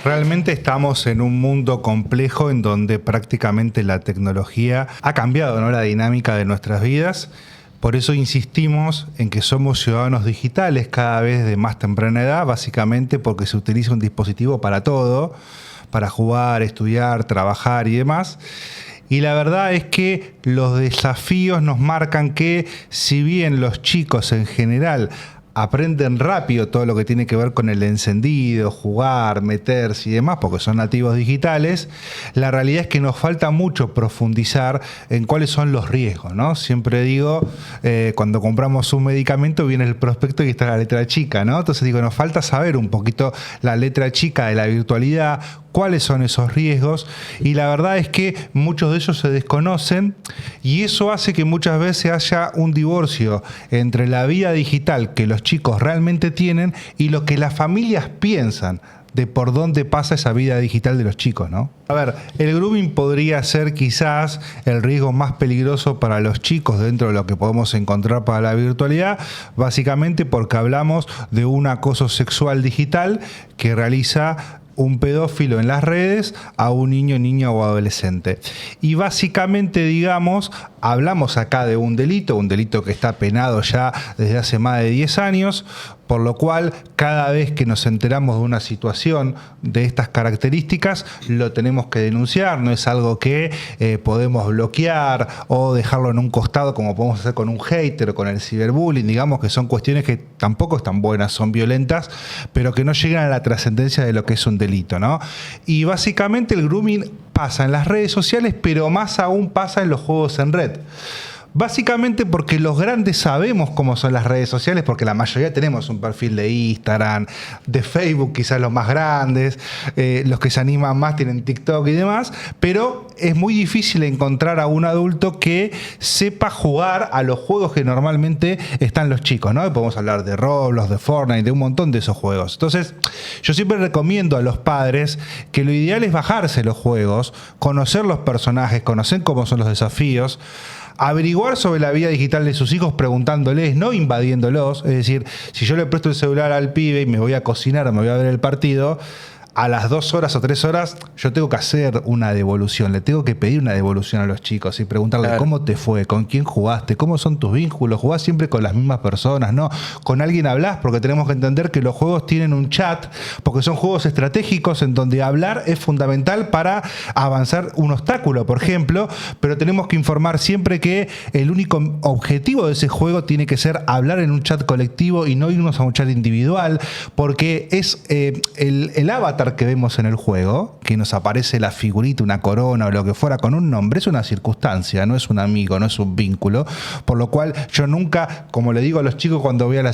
Realmente estamos en un mundo complejo en donde prácticamente la tecnología ha cambiado, ¿no?, la dinámica de nuestras vidas. Por eso insistimos en que somos ciudadanos digitales cada vez de más temprana edad, básicamente porque se utiliza un dispositivo para todo, para jugar, estudiar, trabajar y demás. Y la verdad es que los desafíos nos marcan que, si bien los chicos en general aprenden rápido todo lo que tiene que ver con el encendido, jugar, meterse y demás, porque son nativos digitales, la realidad es que nos falta mucho profundizar en cuáles son los riesgos, ¿no? Siempre digo, cuando compramos un medicamento viene el prospecto y está la letra chica, ¿no? Entonces digo, nos falta saber un poquito la letra chica de la virtualidad, cuáles son esos riesgos, y la verdad es que muchos de ellos se desconocen, y eso hace que muchas veces haya un divorcio entre la vida digital que los chicos realmente tienen y lo que las familias piensan de por dónde pasa esa vida digital de los chicos, ¿no? A ver, el grooming podría ser quizás el riesgo más peligroso para los chicos dentro de lo que podemos encontrar para la virtualidad, básicamente porque hablamos de un acoso sexual digital que realiza un pedófilo en las redes a un niño, niña o adolescente. Y básicamente, digamos, hablamos acá de un delito que está penado ya desde hace más de 10 años, por lo cual cada vez que nos enteramos de una situación de estas características lo tenemos que denunciar, no es algo que podemos bloquear o dejarlo en un costado como podemos hacer con un hater o con el ciberbullying. Digamos que son cuestiones que tampoco están buenas, son violentas, pero que no llegan a la trascendencia de lo que es un delito, ¿no? Y básicamente el grooming pasa en las redes sociales, pero más aún pasa en los juegos en red. Básicamente porque los grandes sabemos cómo son las redes sociales, porque la mayoría tenemos un perfil de Instagram, de Facebook, quizás los más grandes, los que se animan más tienen TikTok y demás, pero es muy difícil encontrar a un adulto que sepa jugar a los juegos que normalmente están los chicos, ¿no? Podemos hablar de Roblox, de Fortnite, de un montón de esos juegos. Entonces, yo siempre recomiendo a los padres que lo ideal es bajarse los juegos, conocer los personajes, conocer cómo son los desafíos, averiguar sobre la vida digital de sus hijos preguntándoles, no invadiéndolos. Es decir, si yo le presto el celular al pibe y me voy a cocinar o me voy a ver el partido, a las 2 horas o 3 horas yo tengo que hacer una devolución, le tengo que pedir una devolución a los chicos y preguntarle, claro, cómo te fue, con quién jugaste, cómo son tus vínculos, jugás siempre con las mismas personas, ¿no? Con alguien hablás, porque tenemos que entender que los juegos tienen un chat, porque son juegos estratégicos en donde hablar es fundamental para avanzar un obstáculo, por ejemplo, pero tenemos que informar siempre que el único objetivo de ese juego tiene que ser hablar en un chat colectivo y no irnos a un chat individual, porque es el avatar que vemos en el juego, que nos aparece la figurita, una corona o lo que fuera con un nombre, es una circunstancia, no es un amigo, no es un vínculo, por lo cual yo nunca, como le digo a los chicos cuando voy a la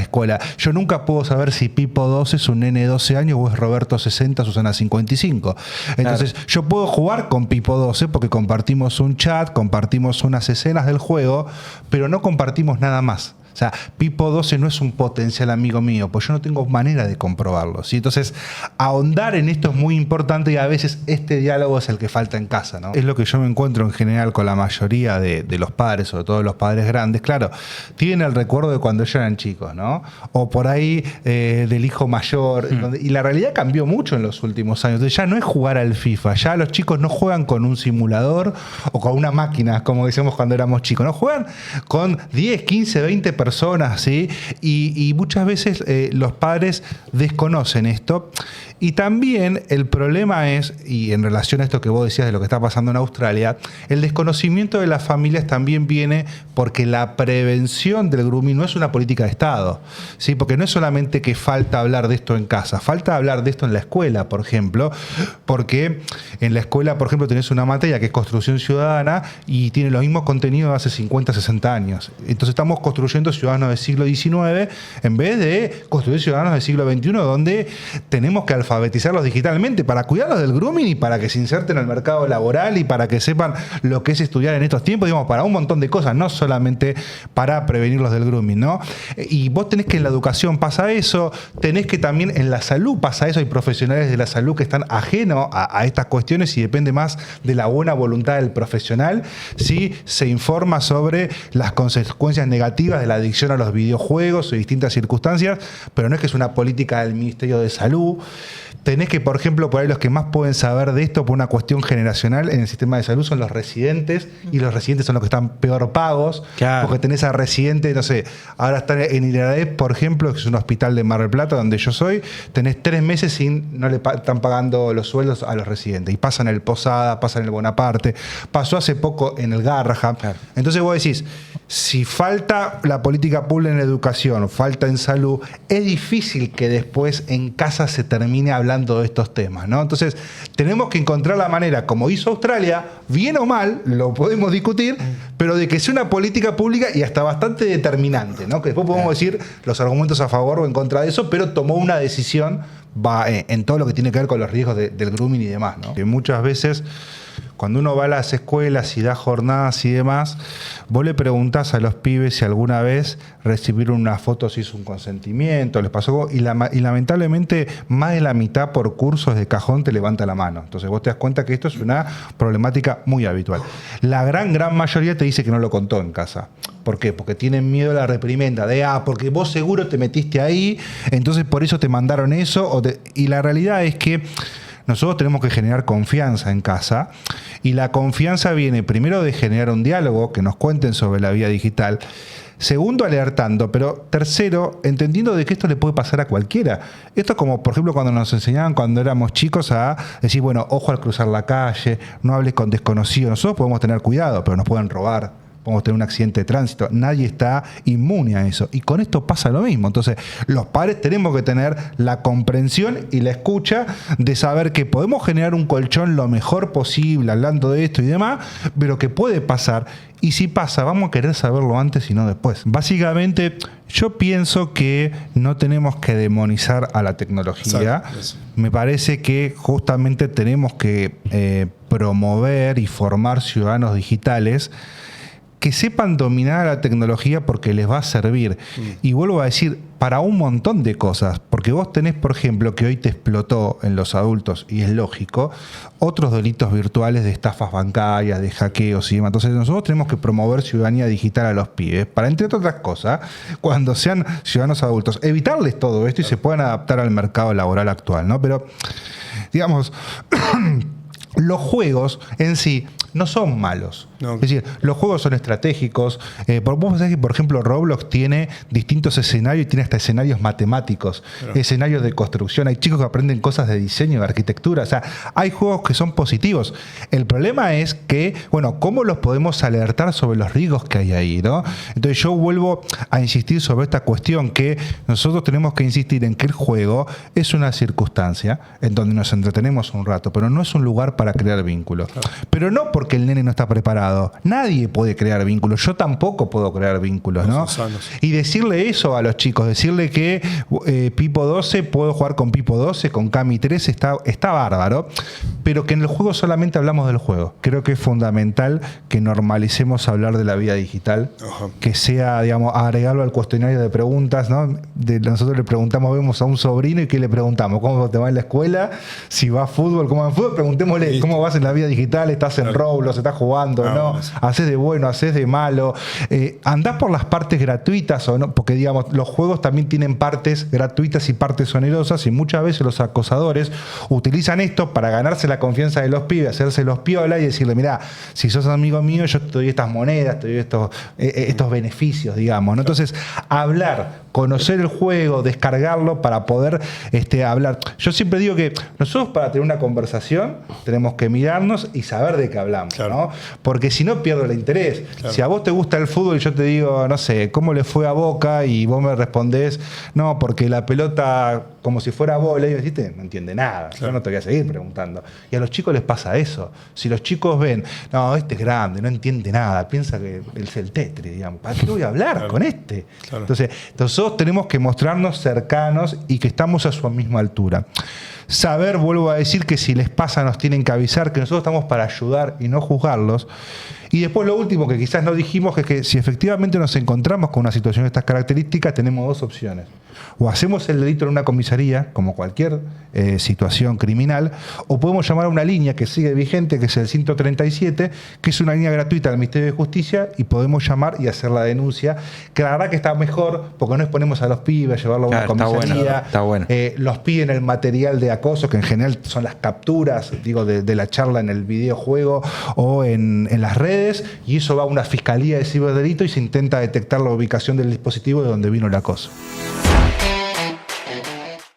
escuela, yo nunca puedo saber si Pipo 12 es un nene de 12 años o es Roberto 60, Susana 55. Entonces, claro, yo puedo jugar con Pipo 12 porque compartimos un chat, compartimos unas escenas del juego, pero no compartimos nada más. O sea, Pipo 12 no es un potencial amigo mío, pues yo no tengo manera de comprobarlo, ¿sí? Entonces, ahondar en esto es muy importante y a veces este diálogo es el que falta en casa, ¿no? Es lo que yo me encuentro en general con la mayoría de los padres, sobre todo los padres grandes. Claro, tienen el recuerdo de cuando ellos eran chicos, ¿no? O por ahí del hijo mayor. Y la realidad cambió mucho en los últimos años. Entonces, ya no es jugar al FIFA, ya los chicos no juegan con un simulador o con una máquina, como decíamos cuando éramos chicos, no juegan con 10, 15, 20 personas, ¿sí? Y muchas veces los padres desconocen esto. Y también el problema es, y en relación a esto que vos decías de lo que está pasando en Australia, el desconocimiento de las familias también viene porque la prevención del grooming no es una política de Estado, ¿sí? Porque no es solamente que falta hablar de esto en casa, falta hablar de esto en la escuela, por ejemplo, porque en la escuela, por ejemplo, tenés una materia que es construcción ciudadana y tiene los mismos contenidos de hace 50, 60 años. Entonces estamos construyendo ciudadanos del siglo XIX en vez de construir ciudadanos del siglo XXI, donde tenemos que alfabetizarlos digitalmente para cuidarlos del grooming y para que se inserten al mercado laboral y para que sepan lo que es estudiar en estos tiempos, digamos, para un montón de cosas, no solamente para prevenirlos del grooming, ¿no? Y vos tenés que en la educación pasa eso, tenés que también en la salud pasa eso, hay profesionales de la salud que están ajenos a estas cuestiones y depende más de la buena voluntad del profesional si se informa sobre las consecuencias negativas de la adicción a los videojuegos o distintas circunstancias, pero no es que es una política del Ministerio de Salud. Tenés que, por ejemplo, por ahí los que más pueden saber de esto por una cuestión generacional en el sistema de salud son los residentes, y los residentes son los que están peor pagos, Claro. porque tenés a residentes, no sé, ahora están en Hilaradez, por ejemplo, que es un hospital de Mar del Plata, donde yo soy, tenés 3 meses sin, no le están pagando los sueldos a los residentes, y pasan en el Posada, pasan en el Bonaparte, pasó hace poco en el Garrahan. Claro. Entonces vos decís, si falta la política pública en educación, falta en salud, es difícil que después en casa se termine hablando de estos temas, ¿no? Entonces, tenemos que encontrar la manera, como hizo Australia, bien o mal, lo podemos discutir, pero de que sea una política pública y hasta bastante determinante, ¿no? Que después podemos decir los argumentos a favor o en contra de eso, pero tomó una decisión en todo lo que tiene que ver con los riesgos del grooming y demás, ¿no? Que muchas veces, cuando uno va a las escuelas y da jornadas y demás, vos le preguntás a los pibes si alguna vez recibieron una foto, si hizo un consentimiento, les pasó, y lamentablemente más de la mitad por cursos de cajón te levanta la mano. Entonces vos te das cuenta que esto es una problemática muy habitual. La gran mayoría te dice que no lo contó en casa. ¿Por qué? Porque tienen miedo a la reprimenda de, porque vos seguro te metiste ahí, entonces por eso te mandaron eso. Y la realidad es que nosotros tenemos que generar confianza en casa, y la confianza viene primero de generar un diálogo, que nos cuenten sobre la vida digital, segundo alertando, pero tercero entendiendo de que esto le puede pasar a cualquiera. Esto es como, por ejemplo, cuando nos enseñaban cuando éramos chicos a decir, bueno, ojo al cruzar la calle, no hables con desconocidos. Nosotros podemos tener cuidado, pero nos pueden robar, podemos tener un accidente de tránsito, nadie está inmune a eso. Y con esto pasa lo mismo. Entonces, los padres tenemos que tener la comprensión y la escucha de saber que podemos generar un colchón lo mejor posible, hablando de esto y demás, pero que puede pasar. Y si pasa, vamos a querer saberlo antes y no después. Básicamente, yo pienso que no tenemos que demonizar a la tecnología. Me parece que justamente tenemos que promover y formar ciudadanos digitales que sepan dominar la tecnología porque les va a servir. Y vuelvo a decir, para un montón de cosas. Porque vos tenés, por ejemplo, que hoy te explotó en los adultos, y es lógico, otros delitos virtuales de estafas bancarias, de hackeos y demás. Entonces nosotros tenemos que promover ciudadanía digital a los pibes para, entre otras cosas, cuando sean ciudadanos adultos, evitarles todo esto y se puedan adaptar al mercado laboral actual, ¿no? Pero, digamos, los juegos en sí no son malos. No. Es decir, los juegos son estratégicos. Vos pensás que, por ejemplo, Roblox tiene distintos escenarios y tiene hasta escenarios matemáticos, escenarios de construcción. Hay chicos que aprenden cosas de diseño, de arquitectura. O sea, hay juegos que son positivos. El problema es que, bueno, ¿cómo los podemos alertar sobre los riesgos que hay ahí, ¿no? Entonces yo vuelvo a insistir sobre esta cuestión, que nosotros tenemos que insistir en que el juego es una circunstancia en donde nos entretenemos un rato, pero no es un lugar para crear vínculos. Claro. Pero no porque el nene no está preparado. Nadie puede crear vínculos. Yo tampoco puedo crear vínculos, ¿no? Y decirle eso a los chicos, decirle que Pipo 12, puedo jugar con Pipo 12, con Cami 13, está bárbaro, pero que en el juego solamente hablamos del juego. Creo que es fundamental que normalicemos hablar de la vida digital, que sea, digamos, agregarlo al cuestionario de preguntas, ¿no? Nosotros le preguntamos, vemos a un sobrino y ¿qué le preguntamos? ¿Cómo te va en la escuela? Si va a fútbol, ¿cómo va en fútbol? Preguntémosle, ¿cómo vas en la vida digital? ¿Estás en Roblox? ¿Estás jugando? ¿No? ¿Haces de bueno? ¿Haces de malo? ¿Andás por las partes gratuitas o no? Porque, digamos, los juegos también tienen partes gratuitas y partes onerosas, y muchas veces los acosadores utilizan esto para ganarse la confianza de los pibes, hacerse los piola y decirle, mirá, si sos amigo mío, yo te doy estas monedas, te doy estos beneficios, digamos, ¿no? Entonces, hablar, conocer el juego, descargarlo para poder hablar. Yo siempre digo que nosotros, para tener una conversación, tenemos que mirarnos y saber de qué hablamos, ¿no? Porque si no, pierdo el interés. Claro. Si a vos te gusta el fútbol y yo te digo, no sé, ¿cómo le fue a Boca? Y vos me respondés, no, porque la pelota, como si fuera bola, y me decís, no entiende nada. Claro. Yo no te voy a seguir preguntando. Y a los chicos les pasa eso. Si los chicos ven, no, este es grande, no entiende nada, piensa que es el Tetris, digamos, ¿para qué voy a hablar con este? Claro. Entonces, nosotros tenemos que mostrarnos cercanos y que estamos a su misma altura. Saber, vuelvo a decir, que si les pasa nos tienen que avisar, que nosotros estamos para ayudar y no juzgarlos. Y después lo último que quizás no dijimos es que si efectivamente nos encontramos con una situación de estas características, tenemos dos opciones. O hacemos el delito en una comisaría, como cualquier situación criminal, o podemos llamar a una línea que sigue vigente, que es el 137, que es una línea gratuita del Ministerio de Justicia, y podemos llamar y hacer la denuncia, que la verdad que está mejor, porque no exponemos a los pibes a llevarlo a una comisaría. Está bueno. Los piden el material de acoso, que en general son las capturas, digo, de la charla en el videojuego o en las redes, y eso va a una fiscalía de ciberdelito y se intenta detectar la ubicación del dispositivo de donde vino el acoso.